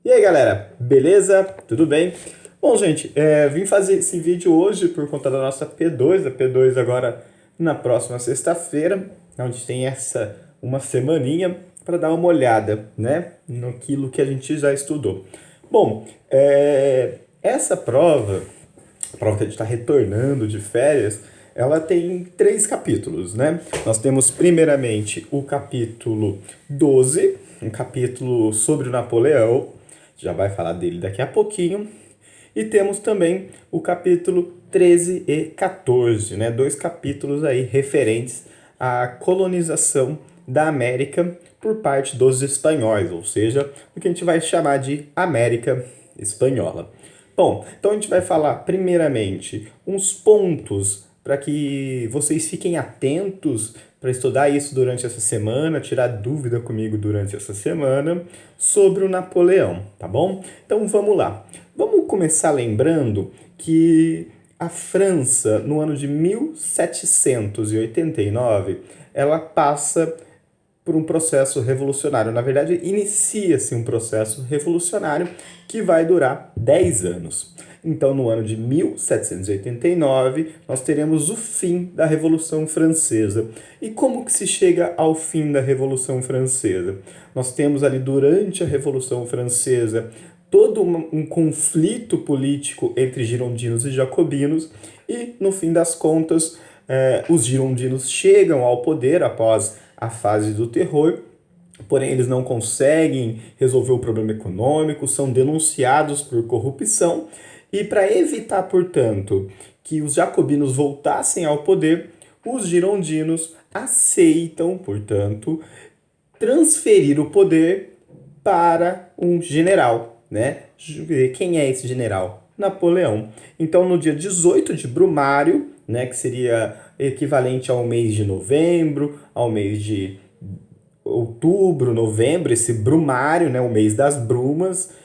E aí galera, beleza? Tudo bem? Bom, gente, vim fazer esse vídeo hoje por conta da nossa P2, a P2 agora na próxima sexta-feira, onde tem essa uma semaninha para dar uma olhada, né, naquilo que a gente já estudou. Bom, essa prova, a prova que a gente está retornando de férias, ela tem três capítulos, né? Nós temos primeiramente o capítulo 12, um capítulo sobre o Napoleão, já vai falar dele daqui a pouquinho. E temos também o capítulo 13 e 14, né? Dois capítulos aí referentes à colonização da América por parte dos espanhóis, ou seja, o que a gente vai chamar de América Espanhola. Bom, então a gente vai falar primeiramente uns pontos para que vocês fiquem atentos para estudar isso durante essa semana, tirar dúvida comigo durante essa semana sobre o Napoleão, tá bom? Então vamos lá. Vamos começar lembrando que a França, no ano de 1789, ela passa por um processo revolucionário. Na verdade, inicia-se um processo revolucionário que vai durar 10 anos. Então, no ano de 1789, nós teremos o fim da Revolução Francesa. E como que se chega ao fim da Revolução Francesa? Nós temos ali, durante a Revolução Francesa, todo um conflito político entre girondinos e jacobinos, e, no fim das contas, os girondinos chegam ao poder após a fase do terror, porém eles não conseguem resolver o problema econômico, são denunciados por corrupção, e para evitar, portanto, que os jacobinos voltassem ao poder, os girondinos aceitam, portanto, transferir o poder para um general, né? Quem é esse general? Napoleão. Então, no dia 18 de Brumário, né, que seria equivalente ao mês de novembro, ao mês de outubro, novembro, esse Brumário, né, o mês das brumas,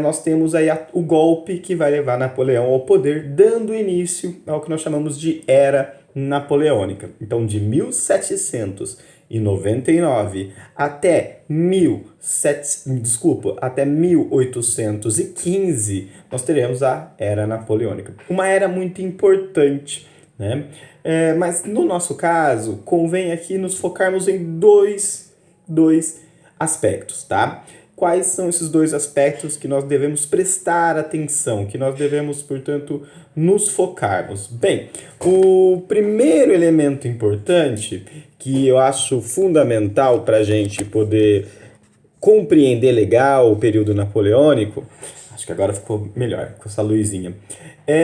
nós temos aí o golpe que vai levar Napoleão ao poder, dando início ao que nós chamamos de Era Napoleônica. Então, de 1799 até 1815, nós teremos a Era Napoleônica. Uma era muito importante, né? Mas no nosso caso, convém aqui nos focarmos em dois aspectos, tá? Quais são esses dois aspectos que nós devemos prestar atenção, que nós devemos, portanto, nos focarmos? Bem, o primeiro elemento importante que eu acho fundamental para a gente poder compreender legal o período napoleônico, acho que agora ficou melhor com essa luzinha,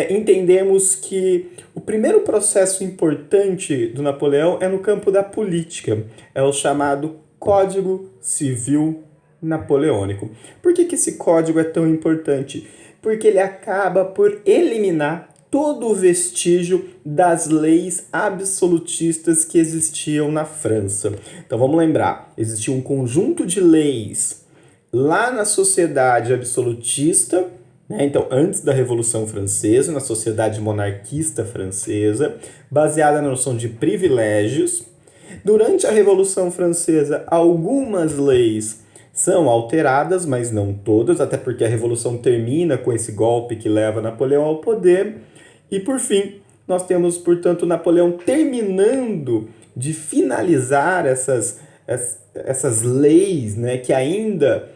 entendemos que o primeiro processo importante do Napoleão é no campo da política, é o chamado Código Civil Napoleônico. Por que esse código é tão importante? Porque ele acaba por eliminar todo o vestígio das leis absolutistas que existiam na França. Então vamos lembrar, existia um conjunto de leis lá na sociedade absolutista, né? Então antes da Revolução Francesa, na sociedade monarquista francesa, baseada na noção de privilégios. Durante a Revolução Francesa, algumas leis são alteradas, mas não todas, até porque a Revolução termina com esse golpe que leva Napoleão ao poder. E por fim, nós temos, portanto, Napoleão terminando de finalizar essas leis, né, que ainda,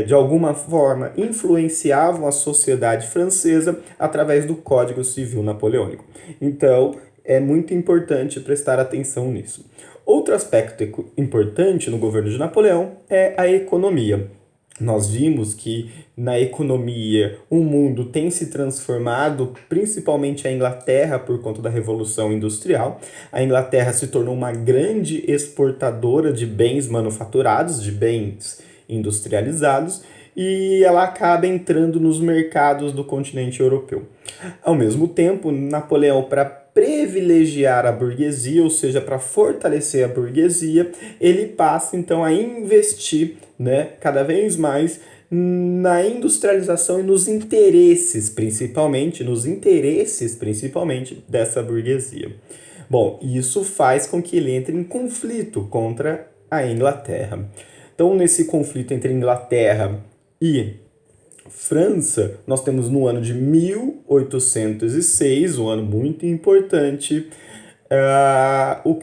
de alguma forma, influenciavam a sociedade francesa através do Código Civil Napoleônico. Então, é muito importante prestar atenção nisso. Outro aspecto importante no governo de Napoleão é a economia. Nós vimos que na economia o mundo tem se transformado, principalmente a Inglaterra, por conta da Revolução Industrial. A Inglaterra se tornou uma grande exportadora de bens manufaturados, de bens industrializados, e ela acaba entrando nos mercados do continente europeu. Ao mesmo tempo, Napoleão, para privilegiar a burguesia, ou seja, para fortalecer a burguesia, ele passa então a investir, né, cada vez mais na industrialização e nos interesses principalmente dessa burguesia. Bom, isso faz com que ele entre em conflito contra a Inglaterra. Então, nesse conflito entre Inglaterra e França, nós temos no ano de 1806, um ano muito importante, o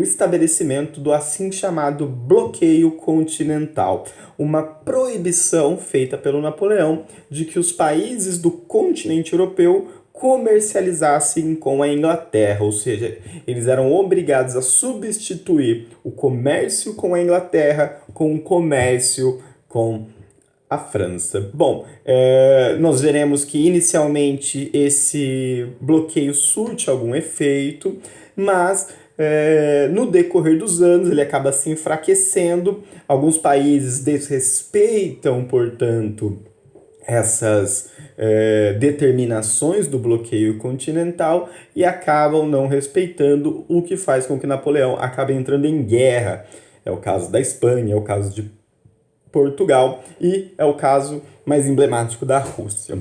estabelecimento do assim chamado bloqueio continental, uma proibição feita pelo Napoleão de que os países do continente europeu comercializassem com a Inglaterra, ou seja, eles eram obrigados a substituir o comércio com a Inglaterra com o comércio com a França. Bom, nós veremos que inicialmente esse bloqueio surte algum efeito, mas no decorrer dos anos ele acaba se enfraquecendo. Alguns países desrespeitam, portanto, essas determinações do bloqueio continental e acabam não respeitando, o que faz com que Napoleão acabe entrando em guerra. É o caso da Espanha, é o caso de Portugal e é o caso mais emblemático da Rússia.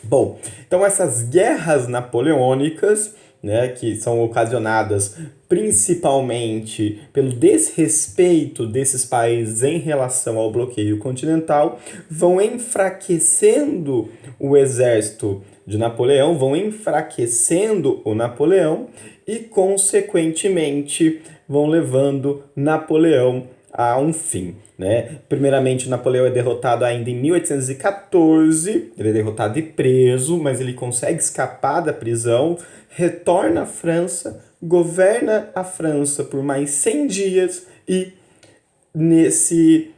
Bom, então essas guerras napoleônicas, né, que são ocasionadas principalmente pelo desrespeito desses países em relação ao bloqueio continental, vão enfraquecendo o exército de Napoleão, vão enfraquecendo o Napoleão e, consequentemente, vão levando Napoleão a um fim. Né? Primeiramente, Napoleão é derrotado ainda em 1814, ele é derrotado e preso, mas ele consegue escapar da prisão, retorna à França, governa a França por mais 100 dias e, nesse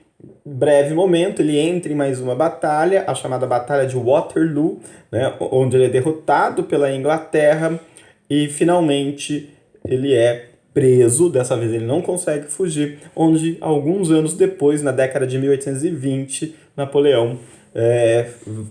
breve momento, ele entra em mais uma batalha, a chamada Batalha de Waterloo, né? Onde ele é derrotado pela Inglaterra e, finalmente, ele é preso, dessa vez ele não consegue fugir, onde alguns anos depois, na década de 1820, Napoleão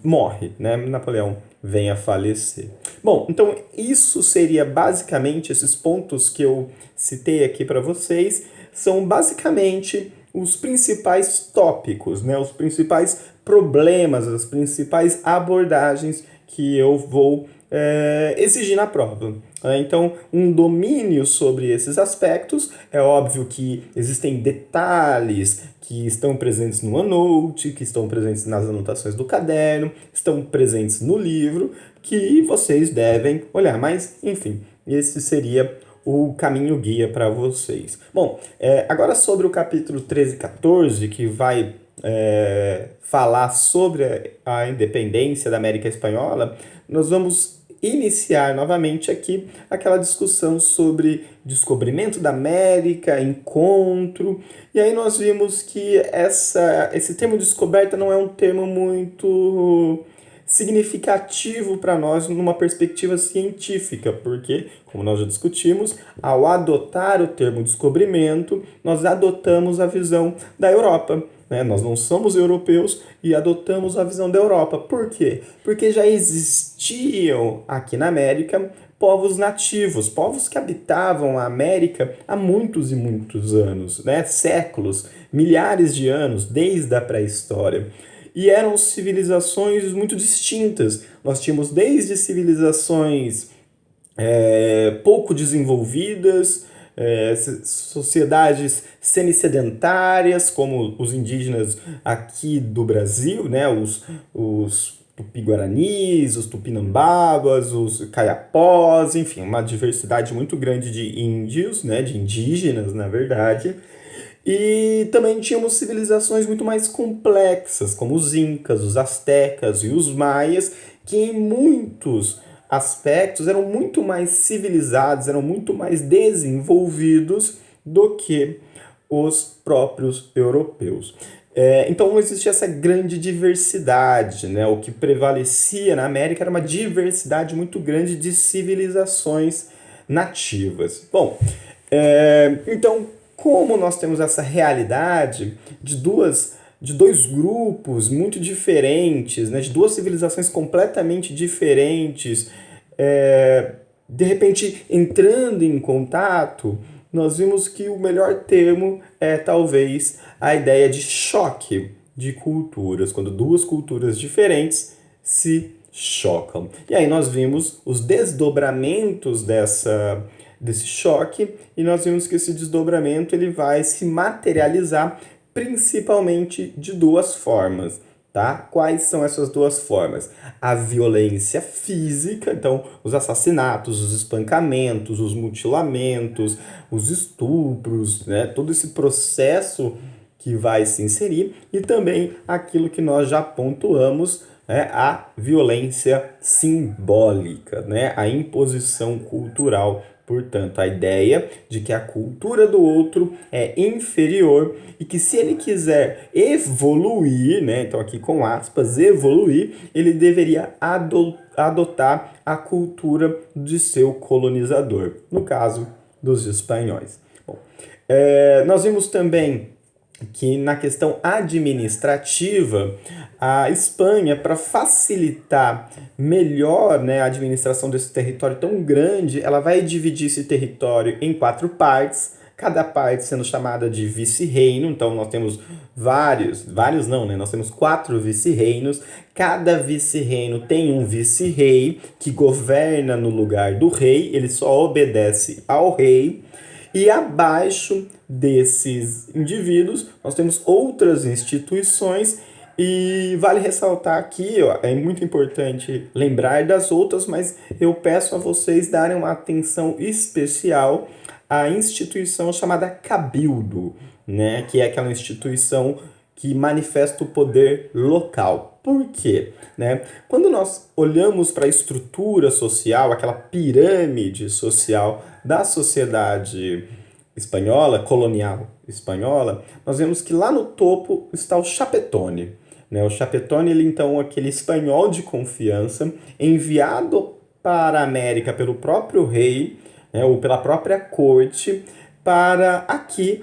morre, né? Napoleão vem a falecer. Bom, então isso seria basicamente, esses pontos que eu citei aqui para vocês, são basicamente os principais tópicos, né? Os principais problemas, as principais abordagens que eu vou exigir na prova. Então, um domínio sobre esses aspectos, é óbvio que existem detalhes que estão presentes no OneNote, que estão presentes nas anotações do caderno, estão presentes no livro, que vocês devem olhar. Mas, enfim, esse seria o caminho guia para vocês. Bom, agora sobre o capítulo 13 e 14, que vai falar sobre a independência da América Espanhola, nós vamos iniciar novamente aqui aquela discussão sobre descobrimento da América, encontro, e aí nós vimos que esse termo descoberta não é um termo muito significativo para nós numa perspectiva científica, porque, como nós já discutimos, ao adotar o termo descobrimento, nós adotamos a visão da Europa. Né? Nós não somos europeus e adotamos a visão da Europa. Por quê? Porque já existiam aqui na América povos nativos, povos que habitavam a América há muitos e muitos anos, né? Séculos, milhares de anos, desde a pré-história. E eram civilizações muito distintas. Nós tínhamos desde civilizações pouco desenvolvidas, sociedades semi-sedentárias, como os indígenas aqui do Brasil, né? Os tupi-guaranis, os tupinambabas, os caiapós, enfim, uma diversidade muito grande de índios, né? De indígenas, na verdade. E também tínhamos civilizações muito mais complexas, como os incas, os astecas e os maias, que em muitos aspectos eram muito mais civilizados, eram muito mais desenvolvidos do que os próprios europeus. Então existia essa grande diversidade, né? O que prevalecia na América era uma diversidade muito grande de civilizações nativas. Bom, então, como nós temos essa realidade de dois grupos muito diferentes, né, de duas civilizações completamente diferentes, de repente entrando em contato, nós vimos que o melhor termo é talvez a ideia de choque de culturas, quando duas culturas diferentes se chocam. E aí nós vimos os desdobramentos desse choque, e nós vimos que esse desdobramento ele vai se materializar principalmente de duas formas, tá? Quais são essas duas formas? A violência física, então os assassinatos, os espancamentos, os mutilamentos, os estupros, né? Todo esse processo que vai se inserir, e também aquilo que nós já pontuamos, né, a violência simbólica, né, a imposição cultural. Portanto, a ideia de que a cultura do outro é inferior e que se ele quiser evoluir, né, então aqui com aspas, evoluir, ele deveria adotar a cultura de seu colonizador, no caso dos espanhóis. Bom, nós vimos também que na questão administrativa, a Espanha, para facilitar melhor, né, a administração desse território tão grande, ela vai dividir esse território em 4 partes, cada parte sendo chamada de vice-reino. Então nós temos vários não, né? Nós temos 4 vice-reinos. Cada vice-reino tem um vice-rei que governa no lugar do rei, ele só obedece ao rei. E abaixo desses indivíduos, nós temos outras instituições, e vale ressaltar aqui, ó, é muito importante lembrar das outras, mas eu peço a vocês darem uma atenção especial à instituição chamada Cabildo, né, que é aquela instituição que manifesta o poder local. Por quê? Né? Quando nós olhamos para a estrutura social, aquela pirâmide social da sociedade espanhola, colonial espanhola, nós vemos que lá no topo está o chapetone. Né? O chapetone, ele então é aquele espanhol de confiança enviado para a América pelo próprio rei, né, ou pela própria corte, para aqui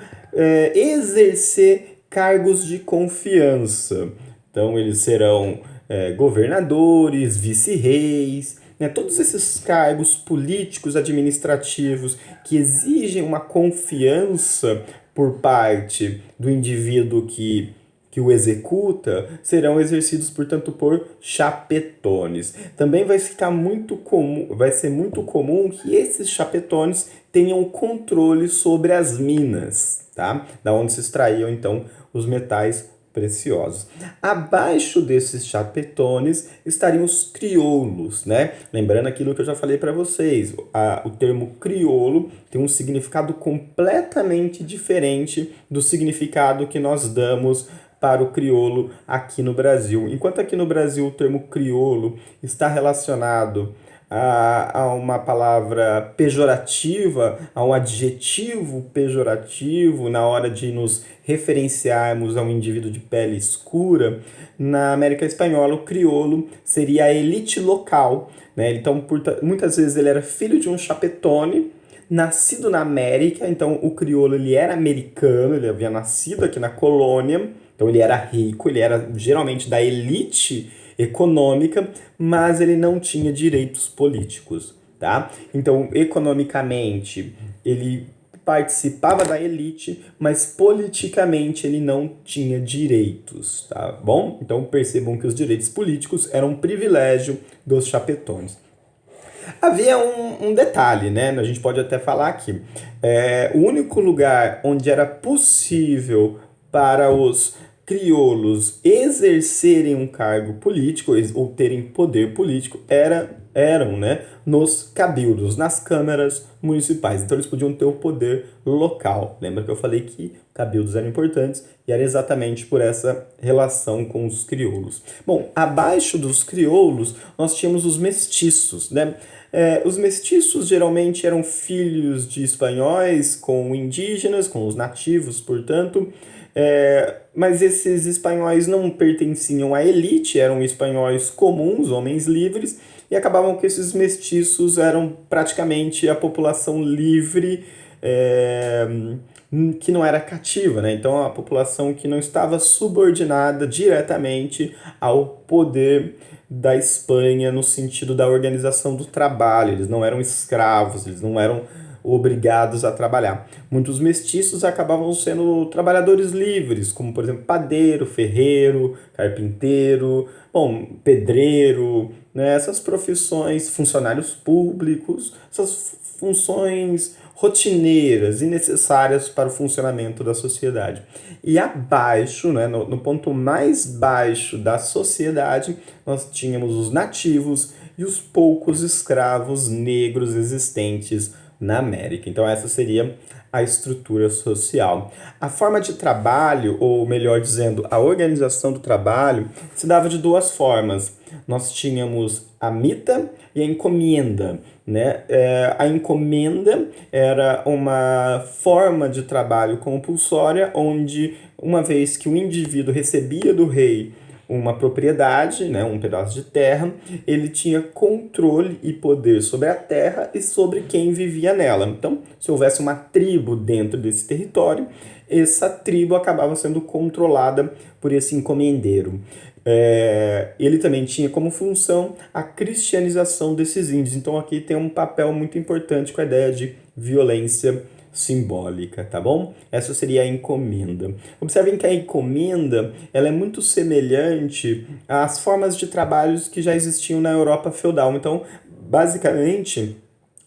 exercer cargos de confiança. Então, eles serão governadores, vice-reis, né, todos esses cargos políticos, administrativos, que exigem uma confiança por parte do indivíduo que o executa, serão exercidos, portanto, por chapetones. Também vai ser muito comum que esses chapetones tenham controle sobre as minas, tá? Da onde se extraíam, então, os metais preciosos. Abaixo desses chapetones estariam os crioulos, né? Lembrando aquilo que eu já falei para vocês, o termo crioulo tem um significado completamente diferente do significado que nós damos para o crioulo aqui no Brasil. Enquanto aqui no Brasil o termo crioulo está relacionado a uma palavra pejorativa, a um adjetivo pejorativo na hora de nos referenciarmos a um indivíduo de pele escura, na América Espanhola o crioulo seria a elite local, né? Então, muitas vezes ele era filho de um chapetone, nascido na América. Então o crioulo ele era americano, ele havia nascido aqui na colônia, então ele era rico, ele era geralmente da elite econômica, mas ele não tinha direitos políticos, tá? Então, economicamente, ele participava da elite, mas politicamente ele não tinha direitos, tá bom? Então percebam que os direitos políticos eram um privilégio dos chapetones. Havia um detalhe, né? A gente pode até falar aqui. O único lugar onde era possível para os crioulos exercerem um cargo político ou terem poder político eram, né, nos cabildos, nas câmaras municipais. Então eles podiam ter o poder local. Lembra que eu falei que cabildos eram importantes e era exatamente por essa relação com os crioulos. Bom, abaixo dos crioulos nós tínhamos os mestiços, né? Os mestiços geralmente eram filhos de espanhóis com indígenas, com os nativos, portanto, mas esses espanhóis não pertenciam à elite, eram espanhóis comuns, homens livres, e acabavam que esses mestiços eram praticamente a população livre, que não era cativa, né? Então a população que não estava subordinada diretamente ao poder da Espanha no sentido da organização do trabalho. Eles não eram escravos, eles não eram obrigados a trabalhar. Muitos mestiços acabavam sendo trabalhadores livres, como por exemplo padeiro, ferreiro, carpinteiro, pedreiro, né? Essas profissões, funcionários públicos, essas funções rotineiras e necessárias para o funcionamento da sociedade. E abaixo, né, no ponto mais baixo da sociedade, nós tínhamos os nativos e os poucos escravos negros existentes na América. Então essa seria a estrutura social. A forma de trabalho, ou melhor dizendo, a organização do trabalho, se dava de duas formas. Nós tínhamos a mita e a encomenda. Né? A encomenda era uma forma de trabalho compulsória, onde, uma vez que o indivíduo recebia do rei uma propriedade, né, um pedaço de terra, ele tinha controle e poder sobre a terra e sobre quem vivia nela. Então, se houvesse uma tribo dentro desse território, essa tribo acabava sendo controlada por esse encomendeiro. Ele também tinha como função a cristianização desses índios. Então aqui tem um papel muito importante com a ideia de violência simbólica, tá bom? Essa seria a encomenda. Observem que a encomenda ela é muito semelhante às formas de trabalhos que já existiam na Europa feudal. Então, basicamente,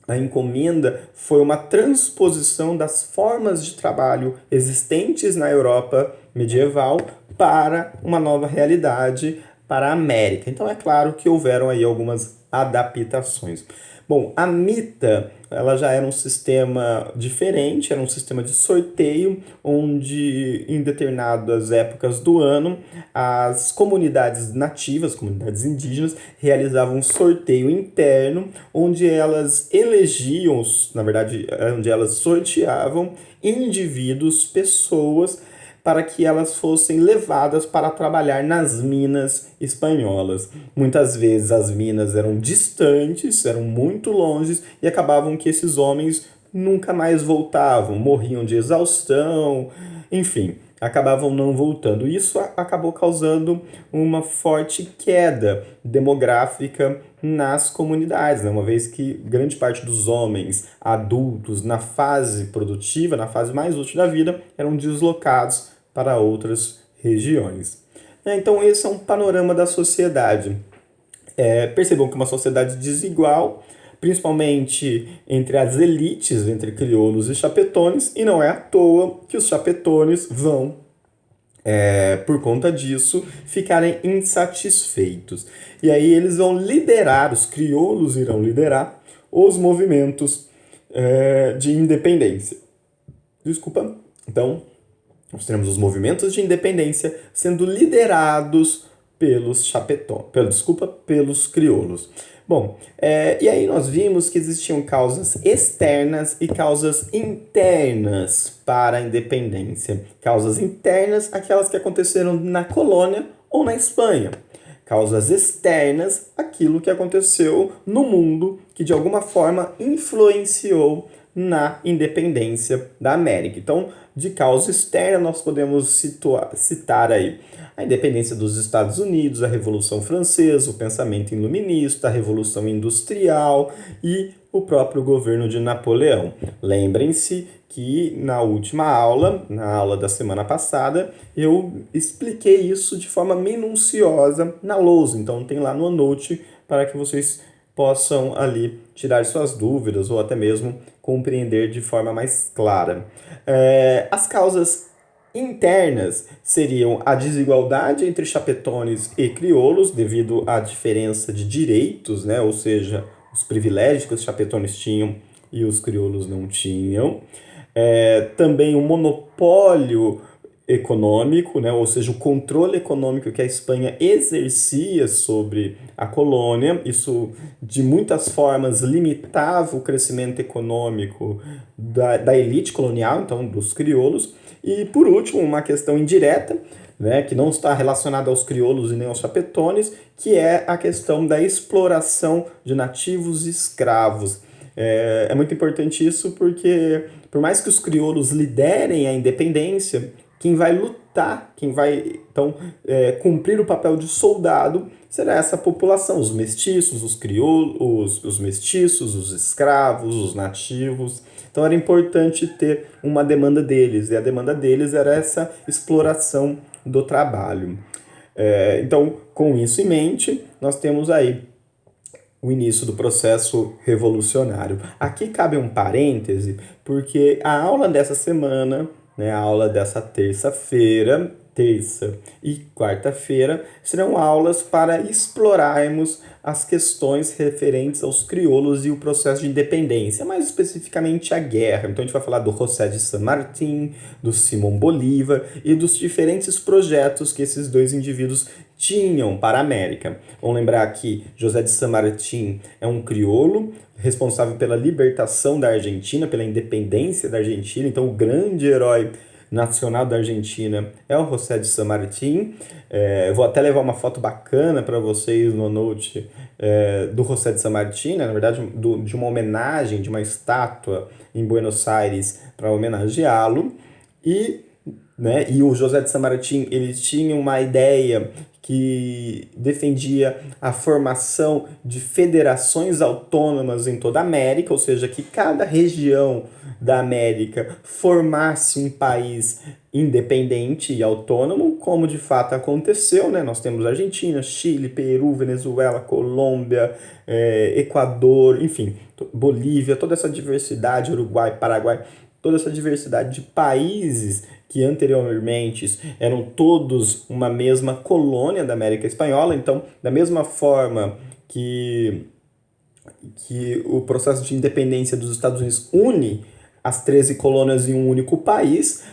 a encomenda foi uma transposição das formas de trabalho existentes na Europa medieval para uma nova realidade, para a América. Então é claro que houveram aí algumas adaptações. Bom, a mita, ela já era um sistema diferente, era um sistema de sorteio, onde em determinadas épocas do ano, as comunidades nativas, comunidades indígenas, realizavam um sorteio interno, onde elas elegiam, na verdade, onde elas sorteavam indivíduos, pessoas, para que elas fossem levadas para trabalhar nas minas espanholas. Muitas vezes as minas eram distantes, eram muito longes, e acabavam que esses homens nunca mais voltavam, morriam de exaustão, enfim, acabavam não voltando. Isso acabou causando uma forte queda demográfica nas comunidades, né? Uma vez que grande parte dos homens adultos na fase produtiva, na fase mais útil da vida, eram deslocados para outras regiões. Então esse é um panorama da sociedade. Percebam que é uma sociedade desigual, principalmente entre as elites, entre crioulos e chapetones, e não é à toa que os chapetones vão, por conta disso, ficarem insatisfeitos. E aí eles vão liderar, os crioulos irão liderar os movimentos de independência. Desculpa. Então, nós teremos os movimentos de independência sendo liderados pelos pelos crioulos. Bom, e aí nós vimos que existiam causas externas e causas internas para a independência. Causas internas, aquelas que aconteceram na colônia ou na Espanha. Causas externas, aquilo que aconteceu no mundo, que de alguma forma influenciou na independência da América. Então, de causa externa, nós podemos citar aí a independência dos Estados Unidos, a Revolução Francesa, o pensamento iluminista, a Revolução Industrial e o próprio governo de Napoleão. Lembrem-se que na última aula, na aula da semana passada, eu expliquei isso de forma minuciosa na lousa. Então tem lá no OneNote para que vocês possam ali tirar suas dúvidas ou até mesmo compreender de forma mais clara. As causas internas seriam a desigualdade entre chapetones e crioulos devido à diferença de direitos, né? Ou seja, os privilégios que os chapetones tinham e os crioulos não tinham. Também o monopólio econômico, né? Ou seja, o controle econômico que a Espanha exercia sobre a colônia. Isso, de muitas formas, limitava o crescimento econômico da elite colonial, então dos crioulos. E, por último, uma questão indireta, né, que não está relacionada aos crioulos e nem aos chapetones, que é a questão da exploração de nativos e escravos. É muito importante isso porque, por mais que os crioulos liderem a independência, quem vai lutar, quem vai, então, cumprir o papel de soldado, será essa população, os mestiços, os crioulos, os mestiços, os escravos, os nativos. Então era importante ter uma demanda deles, e a demanda deles era essa exploração do trabalho. Então, com isso em mente, nós temos aí o início do processo revolucionário. Aqui cabe um parêntese, porque a aula dessa semana, né, a aula dessa terça-feira, terça e quarta-feira, serão aulas para explorarmos as questões referentes aos crioulos e o processo de independência, mais especificamente a guerra. Então a gente vai falar do José de San Martín, do Simão Bolívar e dos diferentes projetos que esses dois indivíduos tinham para a América. Vamos lembrar que José de San Martín é um crioulo responsável pela libertação da Argentina, pela independência da Argentina, então o grande herói nacional da Argentina é o José de San Martín. Vou até levar uma foto bacana para vocês no note do José de San Martín, né? Na verdade, de uma homenagem, de uma estátua em Buenos Aires para homenageá-lo. E o José de San Martín, ele tinha uma ideia que defendia a formação de federações autônomas em toda a América, ou seja, que cada região da América formasse um país independente e autônomo, como de fato aconteceu, né? Nós temos Argentina, Chile, Peru, Venezuela, Colômbia, Equador, enfim, Bolívia, toda essa diversidade, Uruguai, Paraguai, toda essa diversidade de países que anteriormente eram todos uma mesma colônia da América Espanhola. Então, da mesma forma que o processo de independência dos Estados Unidos une as 13 colônias em um único país,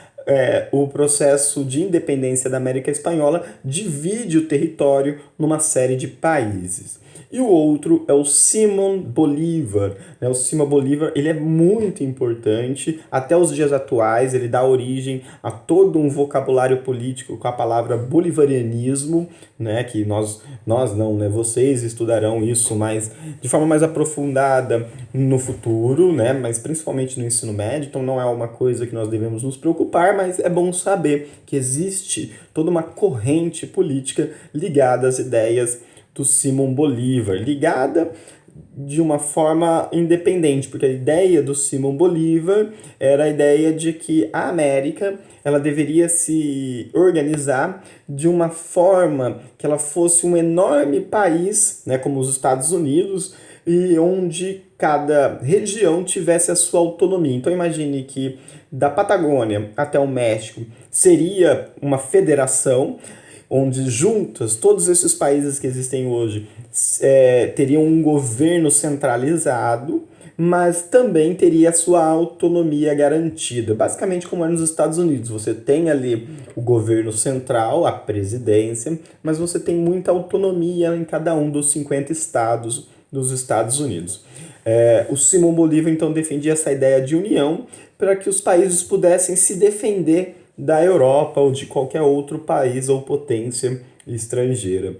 o processo de independência da América Espanhola divide o território numa série de países. E o outro é o Simón Bolívar. O Simón Bolívar, ele é muito importante até os dias atuais, ele dá origem a todo um vocabulário político com a palavra bolivarianismo, né, que nós não, né, vocês estudarão isso mais, de forma mais aprofundada no futuro, né, mas principalmente no ensino médio, então não é uma coisa que nós devemos nos preocupar, mas é bom saber que existe toda uma corrente política ligada às ideias do Simão Bolívar, ligada de uma forma independente, porque a ideia do Simão Bolívar era a ideia de que a América ela deveria se organizar de uma forma que ela fosse um enorme país, né, como os Estados Unidos, e onde cada região tivesse a sua autonomia. Então imagine que da Patagônia até o México seria uma federação, onde juntas todos esses países que existem hoje teriam um governo centralizado, mas também teria a sua autonomia garantida. Basicamente como é nos Estados Unidos, você tem ali o governo central, a presidência, mas você tem muita autonomia em cada um dos 50 estados dos Estados Unidos. O Simão Bolívar então defendia essa ideia de união para que os países pudessem se defender da Europa ou de qualquer outro país ou potência estrangeira.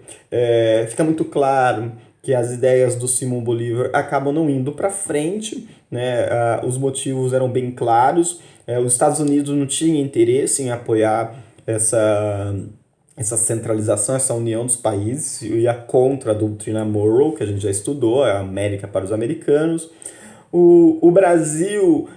Fica muito claro que as ideias do Simão Bolívar acabam não indo para frente, né? Os motivos eram bem claros. Os Estados Unidos não tinham interesse em apoiar essa centralização, essa união dos países, ia contra a doutrina Monroe, que a gente já estudou, a América para os americanos. O Brasil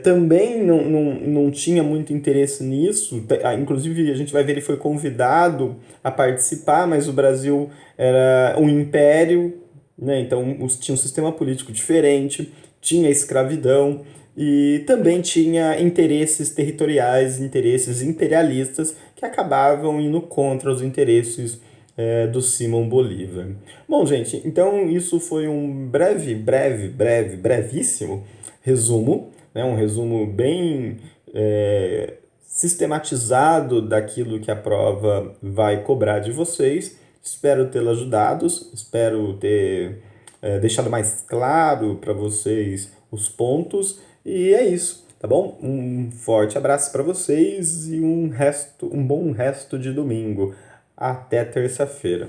também não tinha muito interesse nisso, inclusive a gente vai ver, ele foi convidado a participar, mas o Brasil era um império, né? Então tinha um sistema político diferente, tinha escravidão e também tinha interesses territoriais, interesses imperialistas que acabavam indo contra os interesses do Simão Bolívar. Bom, gente, então isso foi um brevíssimo resumo, né? Um resumo bem sistematizado daquilo que a prova vai cobrar de vocês. Espero tê-lo ajudado, espero ter deixado mais claro para vocês os pontos, e é isso, tá bom? Um forte abraço para vocês e um bom resto de domingo. Até terça-feira.